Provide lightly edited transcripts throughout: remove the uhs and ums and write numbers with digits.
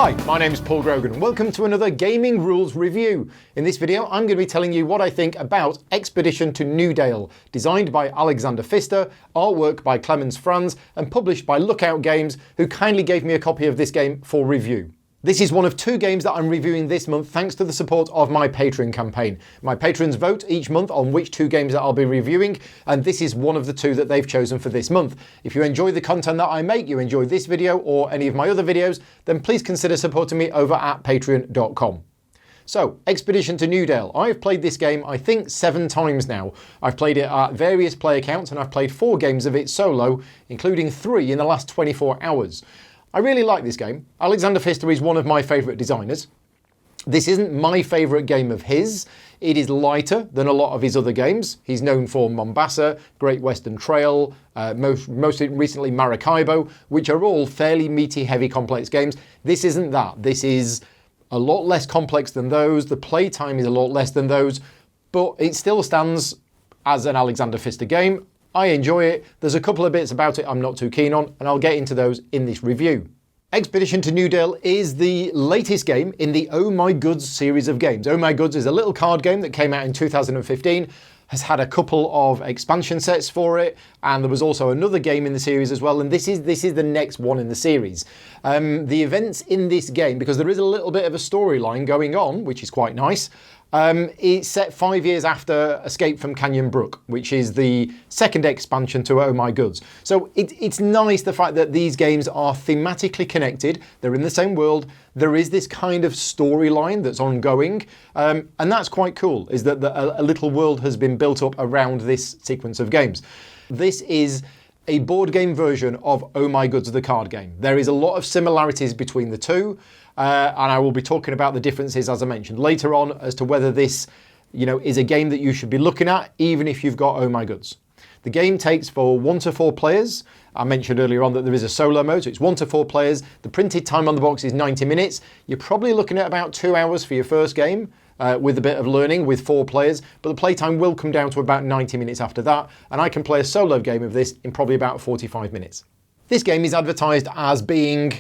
Hi, my name is Paul Grogan and welcome to another Gaming Rules Review. In this video I'm going to be telling you what I think about Expedition to Newdale, designed by Alexander Pfister, artwork by Clemens Franz and published by Lookout Games, who kindly gave me a copy of this game for review. This is one of two games that I'm reviewing this month thanks to the support of my Patreon campaign. My patrons vote each month on which two games that I'll be reviewing, and this is one of the two that they've chosen for this month. If you enjoy the content that I make, you enjoy this video or any of my other videos, then please consider supporting me over at patreon.com. So, Expedition to Newdale. I've played this game, I think, 7 times now. I've played it at various player counts and I've played 4 games of it solo, including 3 in the last 24 hours. I really like this game. Alexander Pfister is one of my favourite designers. This isn't my favourite game of his. It is lighter than a lot of his other games. He's known for Mombasa, Great Western Trail, most recently Maracaibo, which are all fairly meaty, heavy, complex games. This isn't that. This is a lot less complex than those. The playtime is a lot less than those, but it still stands as an Alexander Pfister game. I enjoy it. There's a couple of bits about it I'm not too keen on, and I'll get into those in this review. Expedition to Newdale is the latest game in the Oh My Goods series of games. Oh My Goods is a little card game that came out in 2015, has had a couple of expansion sets for it, and there was also another game in the series as well, and this is the next one in the series. The events in this game, because there is a little bit of a storyline going on, which is quite nice, it's set 5 years after Escape from Canyon Brook, which is the second expansion to Oh My Goods. So it's nice the fact that these games are thematically connected, they're in the same world, there is this kind of storyline that's ongoing, and that's quite cool, is that a little world has been built up around this sequence of games. This is a board game version of Oh My Goods, the card game. There is a lot of similarities between the two, and I will be talking about the differences, as I mentioned, later on as to whether this, is a game that you should be looking at, even if you've got Oh My Goods. The game takes for 1 to 4 players. I mentioned earlier on that there is a solo mode, so it's 1 to 4 players. The printed time on the box is 90 minutes. You're probably looking at about 2 hours for your first game, with a bit of learning with 4 players, but the playtime will come down to about 90 minutes after that, and I can play a solo game of this in probably about 45 minutes. This game is advertised as being,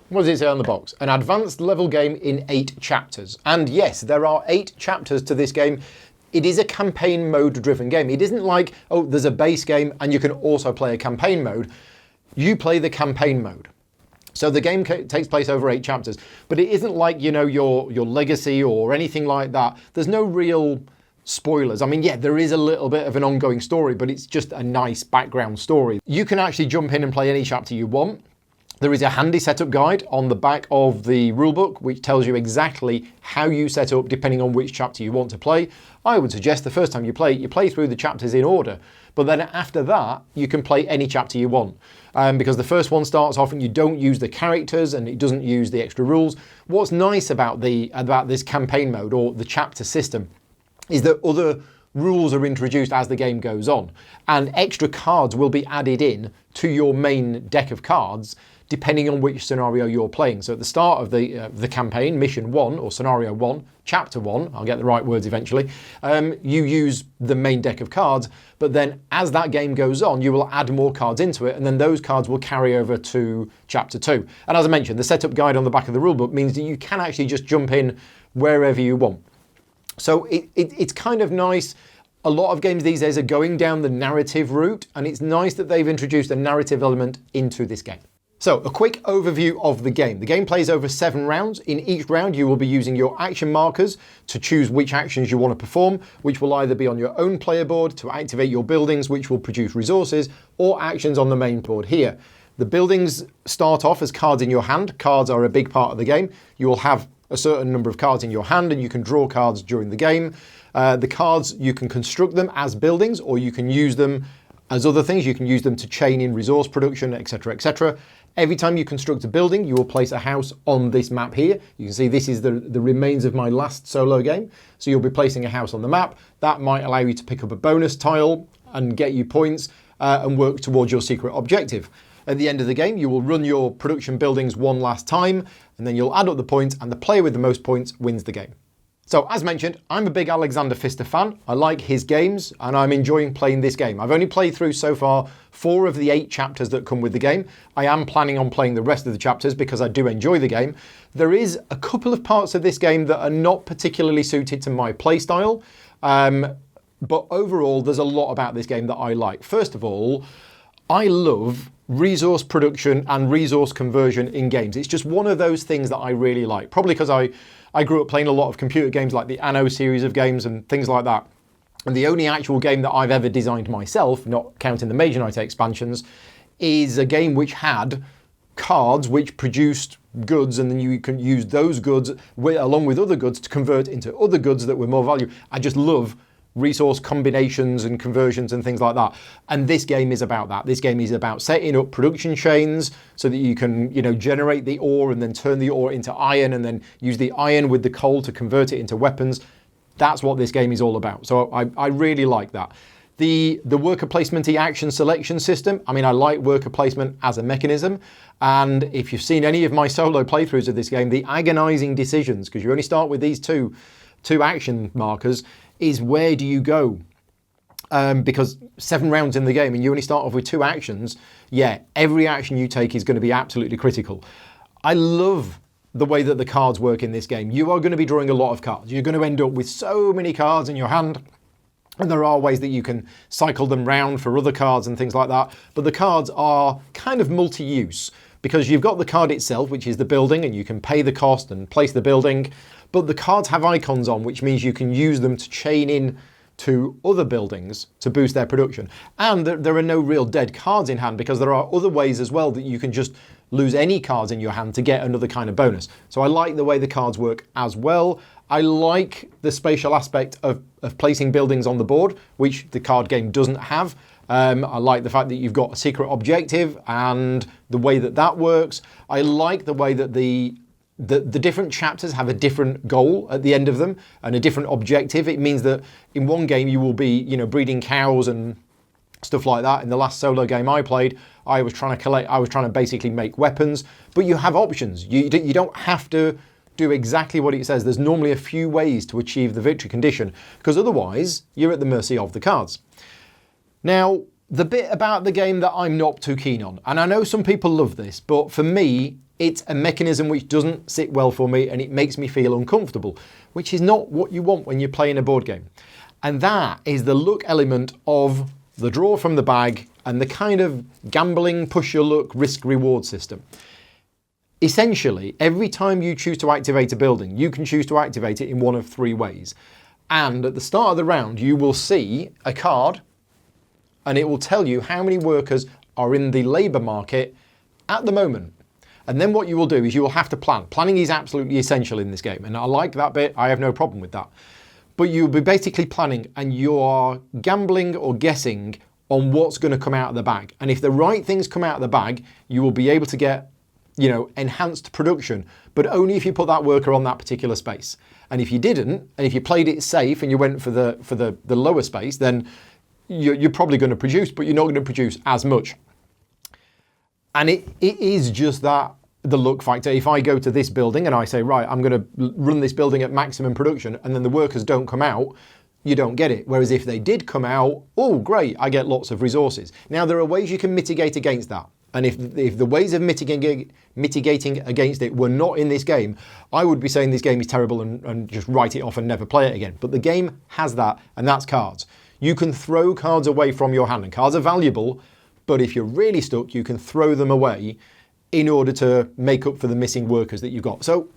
what does it say on the box? An advanced level game in 8 chapters. And yes, there are 8 chapters to this game. It is a campaign mode driven game. It isn't like, oh, there's a base game and you can also play a campaign mode. You play the campaign mode. So the game takes place over 8 chapters, but it isn't like, your legacy or anything like that. There's no real spoilers. I mean, yeah, there is a little bit of an ongoing story, but it's just a nice background story. You can actually jump in and play any chapter you want. There is a handy setup guide on the back of the rulebook which tells you exactly how you set up depending on which chapter you want to play. I would suggest the first time you play through the chapters in order, but then after that you can play any chapter you want, because the first one starts off and you don't use the characters and it doesn't use the extra rules. What's nice about this campaign mode or the chapter system is that other rules are introduced as the game goes on, and extra cards will be added in to your main deck of cards depending on which scenario you're playing. So at the start of the campaign, mission 1 or scenario 1, chapter 1, I'll get the right words eventually, you use the main deck of cards, but then as that game goes on, you will add more cards into it, and then those cards will carry over to chapter 2. And as I mentioned, the setup guide on the back of the rulebook means that you can actually just jump in wherever you want. So it's kind of nice. A lot of games these days are going down the narrative route, and it's nice that they've introduced a narrative element into this game. So, a quick overview of the game. The game plays over 7 rounds. In each round, you will be using your action markers to choose which actions you want to perform, which will either be on your own player board to activate your buildings, which will produce resources, or actions on the main board here. The buildings start off as cards in your hand. Cards are a big part of the game. You will have a certain number of cards in your hand, and you can draw cards during the game. The cards, you can construct them as buildings, or you can use them as other things. You can use them to chain in resource production, etc., etc. Every time you construct a building, you will place a house on this map here. You can see this is the remains of my last solo game. So you'll be placing a house on the map. That might allow you to pick up a bonus tile and get you points and work towards your secret objective. At the end of the game, you will run your production buildings one last time, and then you'll add up the points, and the player with the most points wins the game. So as mentioned, I'm a big Alexander Pfister fan. I like his games and I'm enjoying playing this game. I've only played through so far 4 of the 8 chapters that come with the game. I am planning on playing the rest of the chapters because I do enjoy the game. There is a couple of parts of this game that are not particularly suited to my playstyle, but overall there's a lot about this game that I like. First of all, I love resource production and resource conversion in games. It's just one of those things that I really like, probably because I grew up playing a lot of computer games like the Anno series of games and things like that. And the only actual game that I've ever designed myself, not counting the Major Knight expansions, is a game which had cards which produced goods, and then you can use those goods along with other goods to convert into other goods that were more value. I just love resource combinations and conversions and things like that. And this game is about that. This game is about setting up production chains so that you can, generate the ore and then turn the ore into iron and then use the iron with the coal to convert it into weapons. That's what this game is all about. So I really like that. The worker placement action selection system, I like worker placement as a mechanism. And if you've seen any of my solo playthroughs of this game, the agonizing decisions, because you only start with these two action markers, is where do you go? Because 7 rounds in the game and you only start off with 2 actions, every action you take is going to be absolutely critical. I love the way that the cards work in this game. You are going to be drawing a lot of cards. You're going to end up with so many cards in your hand, and there are ways that you can cycle them round for other cards and things like that, but the cards are kind of multi-use because you've got the card itself, which is the building, and you can pay the cost and place the building. But the cards have icons on, which means you can use them to chain in to other buildings to boost their production. And there are no real dead cards in hand because there are other ways as well that you can just lose any cards in your hand to get another kind of bonus. So I like the way the cards work as well. I like the spatial aspect of placing buildings on the board, which the card game doesn't have. I like the fact that you've got a secret objective and the way that works. I like the way that the different chapters have a different goal at the end of them and a different objective. It means that in one game you will be, breeding cows and stuff like that. In the last solo game I played, I was trying to basically make weapons, but you have options. You don't have to do exactly what it says. There's normally a few ways to achieve the victory condition because otherwise you're at the mercy of the cards. Now, the bit about the game that I'm not too keen on, and I know some people love this, but for me, it's a mechanism which doesn't sit well for me and it makes me feel uncomfortable, which is not what you want when you're playing a board game. And that is the luck element of the draw from the bag and the kind of gambling, push your luck, risk reward system. Essentially, every time you choose to activate a building, you can choose to activate it in one of 3 ways. And at the start of the round, you will see a card and it will tell you how many workers are in the labour market at the moment. And then what you will do is you will have to plan. Planning is absolutely essential in this game, and I like that bit. I have no problem with that. But you'll be basically planning and you are gambling or guessing on what's going to come out of the bag. And if the right things come out of the bag, you will be able to get, enhanced production, but only if you put that worker on that particular space. And if you didn't, and if you played it safe and you went for the lower space, then you're probably going to produce, but you're not going to produce as much. And it is just that, the luck factor. If I go to this building and I say, right, I'm going to run this building at maximum production, and then the workers don't come out, you don't get it. Whereas if they did come out, oh, great, I get lots of resources. Now, there are ways you can mitigate against that. And if the ways of mitigating against it were not in this game, I would be saying this game is terrible and just write it off and never play it again. But the game has that, and that's cards. You can throw cards away from your hand, and cards are valuable, but if you're really stuck, you can throw them away in order to make up for the missing workers that you've got. So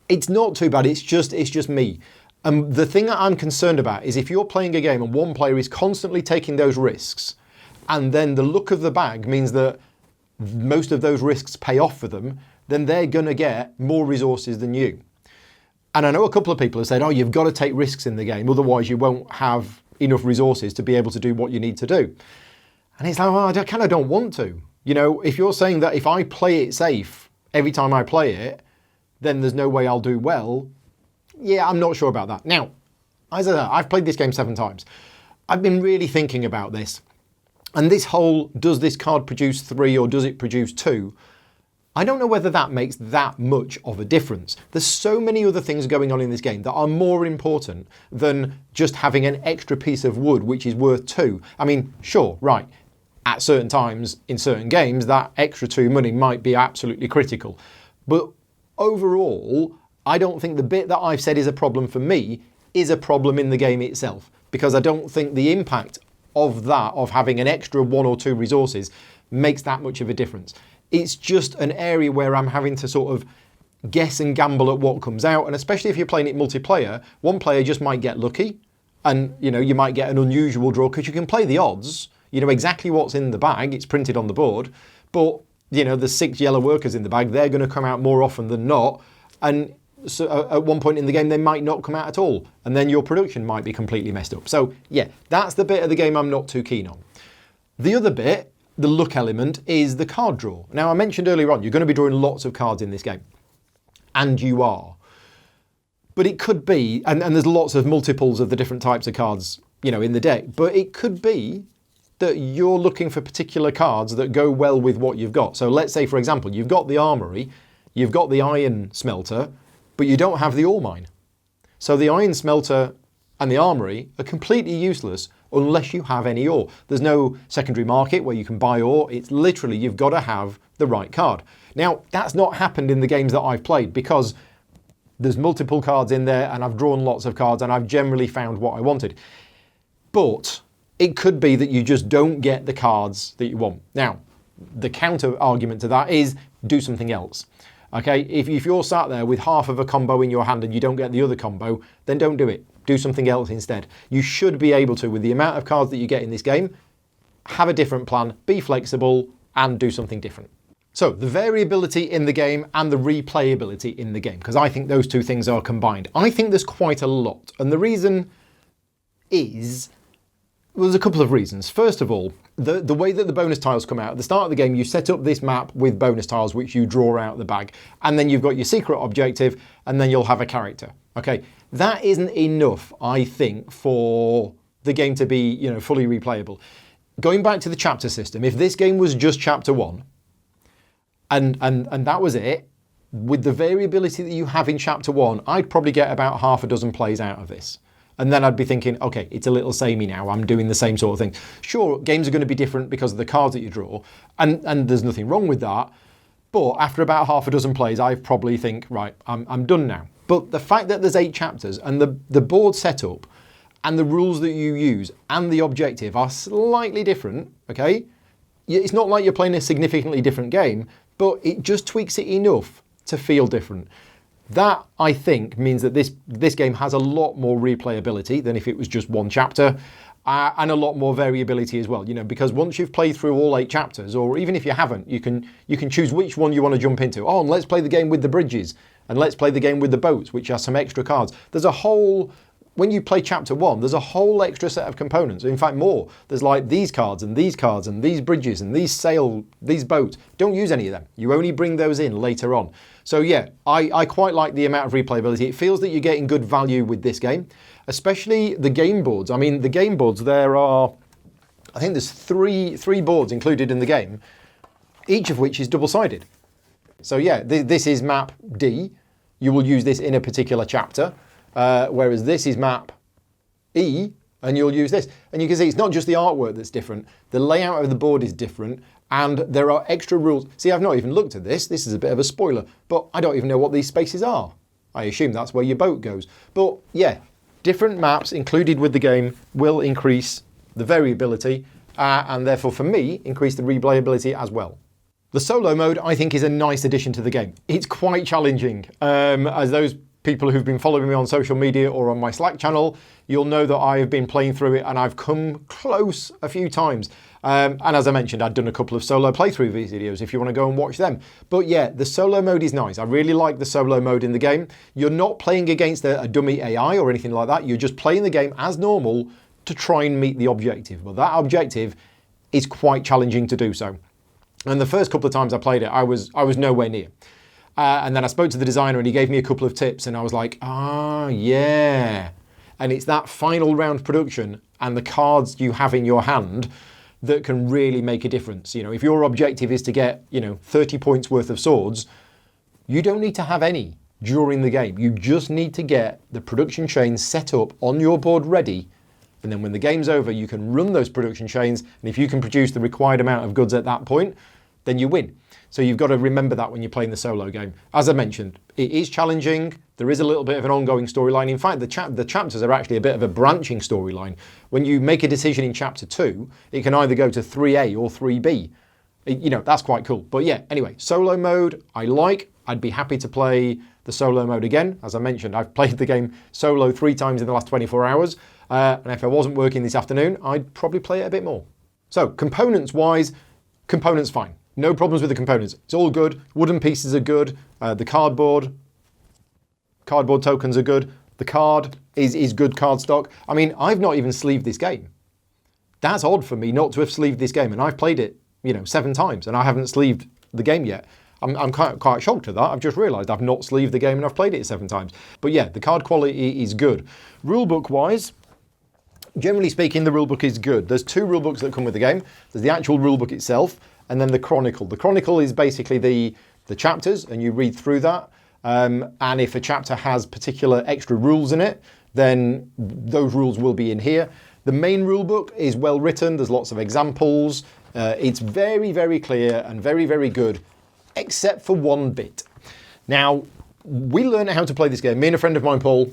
it's not too bad, it's just me. And the thing that I'm concerned about is if you're playing a game and one player is constantly taking those risks, and then the luck of the bag means that most of those risks pay off for them, then they're going to get more resources than you. And I know a couple of people have said, oh, you've got to take risks in the game, otherwise you won't have enough resources to be able to do what you need to do. And it's like, well, I kind of don't want to. If you're saying that if I play it safe every time I play it, then there's no way I'll do well. Yeah, I'm not sure about that. Now, as I said, I've played this game 7 times. I've been really thinking about this. And this whole, does this card produce 3 or does it produce 2? I don't know whether that makes that much of a difference. There's so many other things going on in this game that are more important than just having an extra piece of wood which is worth 2. I mean, sure, right. At certain times in certain games, that extra 2 money might be absolutely critical. But overall, I don't think the bit that I've said is a problem for me is a problem in the game itself, because I don't think the impact of that, of having an extra 1 or 2 resources, makes that much of a difference. It's just an area where I'm having to sort of guess and gamble at what comes out, and especially if you're playing it multiplayer, one player just might get lucky, and you might get an unusual draw because you can play the odds. You know exactly what's in the bag, it's printed on the board, but there's 6 yellow workers in the bag, they're going to come out more often than not, and so at one point in the game they might not come out at all, and then your production might be completely messed up. So yeah, that's the bit of the game I'm not too keen on. The other bit, the luck element, is the card draw. Now, I mentioned earlier on, you're going to be drawing lots of cards in this game. And you are. But it could be, and there's lots of multiples of the different types of cards, in the deck, but it could be that you're looking for particular cards that go well with what you've got. So let's say, for example, you've got the armory, you've got the iron smelter, but you don't have the ore mine. So the iron smelter and the armory are completely useless unless you have any ore. There's no secondary market where you can buy ore. It's literally, you've got to have the right card. Now, that's not happened in the games that I've played because there's multiple cards in there and I've drawn lots of cards and I've generally found what I wanted. But it could be that you just don't get the cards that you want. Now, the counter argument to that is do something else. Okay, if you're sat there with half of a combo in your hand and you don't get the other combo, then don't do it. Do something else instead. You should be able to, with the amount of cards that you get in this game, have a different plan, be flexible, and do something different. So, the variability in the game and the replayability in the game, because I think those two things are combined. I think there's quite a lot, and the reason is, well, there's a couple of reasons. First of all, the way that the bonus tiles come out. At the start of the game, you set up this map with bonus tiles, which you draw out the bag, and then you've got your secret objective, and then you'll have a character. Okay, that isn't enough, I think, for the game to be, fully replayable. Going back to the chapter system, if this game was just chapter 1, and that was it, with the variability that you have in chapter 1, I'd probably get about half a dozen plays out of this. And then I'd be thinking, okay, it's a little samey now, I'm doing the same sort of thing. Sure, games are going to be different because of the cards that you draw, and there's nothing wrong with that, but after about half a dozen plays, I probably think, right, I'm done now. But the fact that there's 8 chapters, and the board setup, and the rules that you use, and the objective are slightly different, okay? It's not like you're playing a significantly different game, but it just tweaks it enough to feel different. That, I think, means that this game has a lot more replayability than if it was just one chapter, and a lot more variability as well, because once you've played through all 8 chapters, or even if you haven't, you can choose which one you want to jump into. Oh, and let's play the game with the bridges, and let's play the game with the boats, which has some extra cards. There's a whole, when you play chapter 1, there's a whole extra set of components. In fact, more. There's like these cards and these cards and these bridges and these boats. Don't use any of them. You only bring those in later on. So yeah, I quite like the amount of replayability. It feels that you're getting good value with this game, especially the game boards. I mean, the game boards, there are, I think there's three boards included in the game, each of which is double-sided. So yeah, this is map D. You will use this in a particular chapter, whereas this is map E, and you'll use this. And you can see it's not just the artwork that's different, the layout of the board is different, and there are extra rules. See, I've not even looked at this. This is a bit of a spoiler, but I don't even know what these spaces are. I assume that's where your boat goes. But yeah, different maps included with the game will increase the variability, and therefore for me, increase the replayability as well. The solo mode, I think, is a nice addition to the game. It's quite challenging. As those people who've been following me on social media or on my Slack channel, you'll know that I have been playing through it and I've come close a few times. And as I mentioned, I've done a couple of solo playthrough videos if you want to go and watch them. But yeah, the solo mode is nice. I really like the solo mode in the game. You're not playing against a dummy AI or anything like that. You're just playing the game as normal to try and meet the objective. But that objective is quite challenging to do so. And the first couple of times I played it, I was nowhere near. And then I spoke to the designer and he gave me a couple of tips and I was like, yeah. And it's that final round production and the cards you have in your hand that can really make a difference. If your objective is to get, 30 points worth of swords, you don't need to have any during the game. You just need to get the production chains set up on your board ready, and then when the game's over, you can run those production chains, and if you can produce the required amount of goods at that point, then you win. So you've got to remember that when you're playing the solo game. As I mentioned, it is challenging. There is a little bit of an ongoing storyline. In fact, the chapters are actually a bit of a branching storyline. When you make a decision in chapter 2, it can either go to 3A or 3B. That's quite cool. But yeah, anyway, solo mode, I like. I'd be happy to play the solo mode again. As I mentioned, I've played the game solo 3 times in the last 24 hours. And if I wasn't working this afternoon, I'd probably play it a bit more. So components-wise, components fine. No problems with the components. It's all good. Wooden pieces are good. The cardboard tokens are good. The card is good card stock. I mean, I've not even sleeved this game. That's odd for me not to have sleeved this game. And I've played it, 7 times and I haven't sleeved the game yet. I'm quite shocked at that. I've just realised I've not sleeved the game and I've played it 7 times. But yeah, the card quality is good. Rulebook-wise, generally speaking, the rulebook is good. There's 2 rulebooks that come with the game. There's the actual rulebook itself, and then the Chronicle. The Chronicle is basically the chapters, and you read through that. And if a chapter has particular extra rules in it, then those rules will be in here. The main rulebook is well written. There's lots of examples. It's very, very clear and very, very good, except for one bit. Now, we learned how to play this game. Me and a friend of mine, Paul,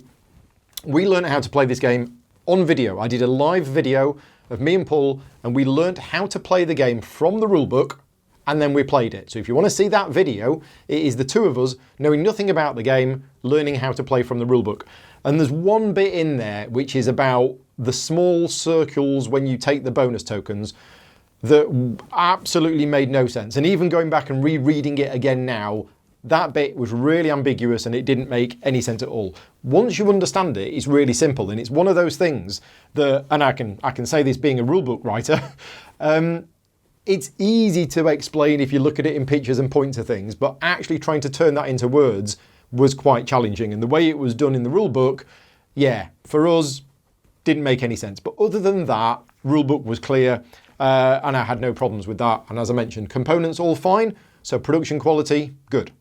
we learned how to play this game on video. I did a live video of me and Paul, and we learned how to play the game from the rulebook, and then we played it. So if you want to see that video, it is the 2 of us knowing nothing about the game, learning how to play from the rulebook. And there's one bit in there which is about the small circles when you take the bonus tokens that absolutely made no sense. And even going back and rereading it again now, that bit was really ambiguous and it didn't make any sense at all. Once you understand it, it's really simple, and it's one of those things that, and I can say this being a rulebook writer, it's easy to explain if you look at it in pictures and point to things, but actually trying to turn that into words was quite challenging. And the way it was done in the rulebook, yeah, for us, didn't make any sense. But other than that, rulebook was clear, and I had no problems with that. And as I mentioned, components all fine, so production quality, good.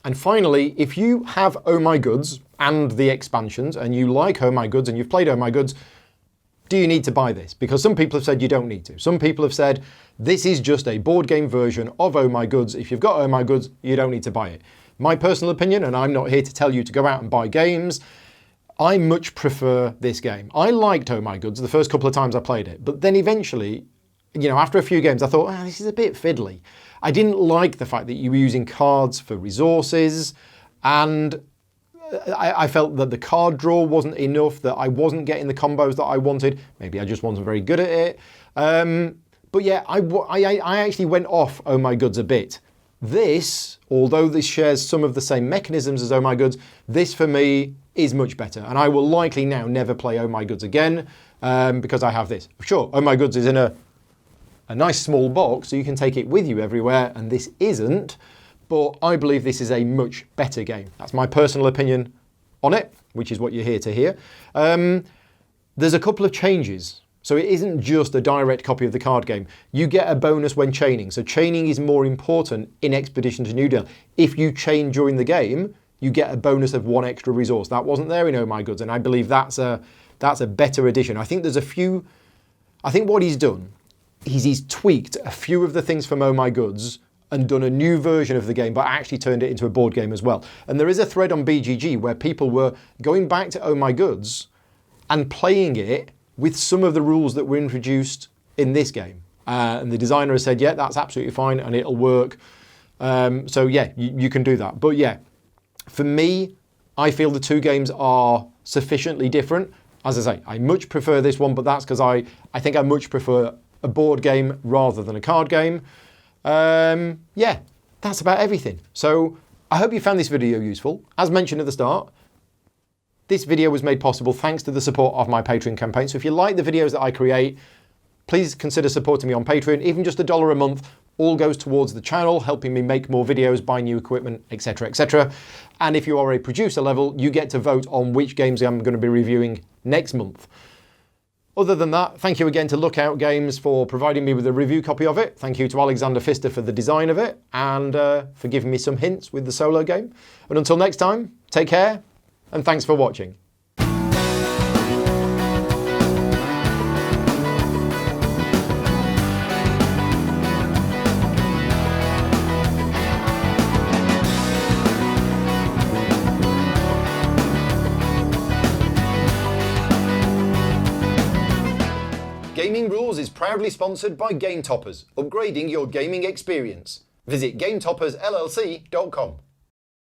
And finally, if you have Oh My Goods and the expansions, and you like Oh My Goods and you've played Oh My Goods, do you need to buy this? Because some people have said you don't need to. Some people have said this is just a board game version of Oh My Goods. If you've got Oh My Goods, you don't need to buy it. My personal opinion, and I'm not here to tell you to go out and buy games, I much prefer this game. I liked Oh My Goods the first couple of times I played it, but then eventually, after a few games, I thought, this is a bit fiddly. I didn't like the fact that you were using cards for resources, and I felt that the card draw wasn't enough, that I wasn't getting the combos that I wanted. Maybe I just wasn't very good at it. But yeah, I actually went off Oh My Goods a bit. This, although this shares some of the same mechanisms as Oh My Goods, this for me is much better. And I will likely now never play Oh My Goods again because I have this. Sure, Oh My Goods is in a nice small box, so you can take it with you everywhere, and this isn't, but I believe this is a much better game. That's my personal opinion on it, which is what you're here to hear. There's a couple of changes. So it isn't just a direct copy of the card game. You get a bonus when chaining. So chaining is more important in Expedition to Newdale. If you chain during the game, you get a bonus of 1 extra resource. That wasn't there in Oh My Goods, and I believe that's a better addition. I think there's a few, I think what he's done is he's tweaked a few of the things from Oh My Goods and done a new version of the game, but actually turned it into a board game as well. And there is a thread on BGG where people were going back to Oh My Goods and playing it with some of the rules that were introduced in this game. And the designer has said, yeah, that's absolutely fine and it'll work. So yeah, you can do that. But yeah, for me, I feel the 2 games are sufficiently different. As I say, I much prefer this one, but that's because I think I much prefer a board game rather than a card game. Yeah, that's about everything. So I hope you found this video useful. As mentioned at the start, this video was made possible thanks to the support of my Patreon campaign. So if you like the videos that I create, please consider supporting me on Patreon. Even just $1 a month all goes towards the channel, helping me make more videos, buy new equipment, etc, etc. And if you are a producer level, you get to vote on which games I'm going to be reviewing next month. Other than that, thank you again to Lookout Games for providing me with a review copy of it. Thank you to Alexander Pfister for the design of it and for giving me some hints with the solo game. And until next time, take care and thanks for watching. Gaming Rules is proudly sponsored by Game Toppers, upgrading your gaming experience. Visit GameToppersLLC.com.